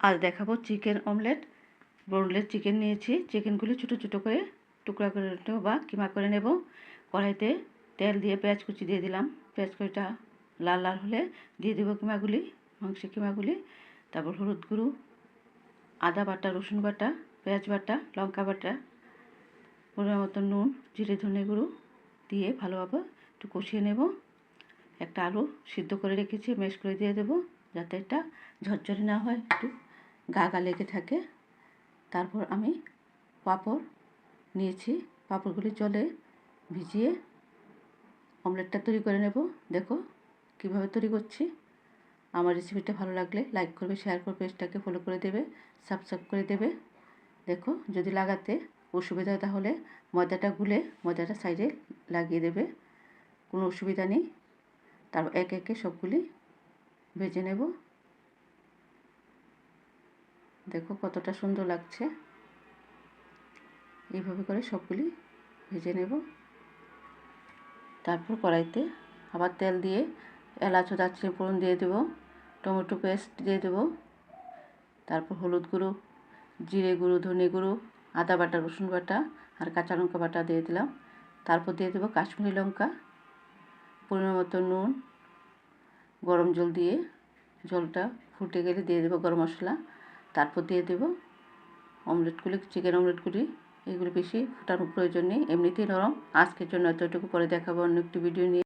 আজ দেখাবো chicken omelette. Boneless chicken নিয়েছি। চিকেনগুলি ছোটো ছোটো করে টুকরা করে নেব বা কিমা করে নেব। কড়াইতে তেল দিয়ে পেঁয়াজ কুচি দিয়ে দিলাম। পেঁয়াজ কুচিটা লাল লাল হলে দিয়ে দেবো কিমাগুলি, মাংসের কিমাগুলি। তারপর হলুদ গুঁড়ো, আদা বাটা, রসুন বাটা, পেঁয়াজ বাটা, লঙ্কা বাটা, পরিমাণ মতো নুন, জিরে ধনে গুঁড়ো দিয়ে ভালোভাবে একটু কষিয়ে নেব। একটা আলু সিদ্ধ করে রেখেছি, ম্যাশ করে দিয়ে দেবো যাতে এটা ঝরঝরে না হয়, একটু গা গা লেগে থাকে। তারপর আমি পাঁপড় নিয়েছি, পাঁপড়গুলি জলে ভিজিয়ে অমলেটটা তৈরি করে নেব। দেখো কীভাবে তৈরি করছি। আমার রেসিপিটা ভালো লাগলে লাইক করবে, শেয়ার করবে, পেজটাকে ফলো করে দেবে, সাবস্ক্রাইব করে দেবে। দেখো যদি লাগাতে অসুবিধা হয় তাহলে ময়দাটা গুলে ময়দাটা সাইডে লাগিয়ে দেবে, কোনো অসুবিধা নেই। তারপর একে একে সবগুলি ভেজে নেব। দেখো কতটা সুন্দর লাগছে। এইভাবে করে সবগুলি ভেজে নেব। তারপর কড়াইতে আবার তেল দিয়ে এলাচ ও দারচিনি ফোড়ন দিয়ে দেবো, টমেটো পেস্ট দিয়ে দেবো, তারপর হলুদ গুঁড়ো, জিরে গুঁড়ো, ধনে গুঁড়ো, আদা বাটা, রসুন বাটা আর কাঁচা লঙ্কা বাটা দিয়ে দিলাম। তারপর দিয়ে দেবো কাশ্মীরি লঙ্কা, পরিমাণ মতো নুন, গরম জল দিয়ে জলটা ফুটে গেলে দিয়ে দেবো গরম মশলা। তারপর দিয়ে দেবো অমলেটগুলি, চিকেন অমলেটগুলি। এগুলো বেশি ফোটানোর প্রয়োজন নেই, এমনিতেই নরম। আজকের জন্য এতটুকু, পরে দেখাবো অন্য একটি ভিডিও নিয়ে।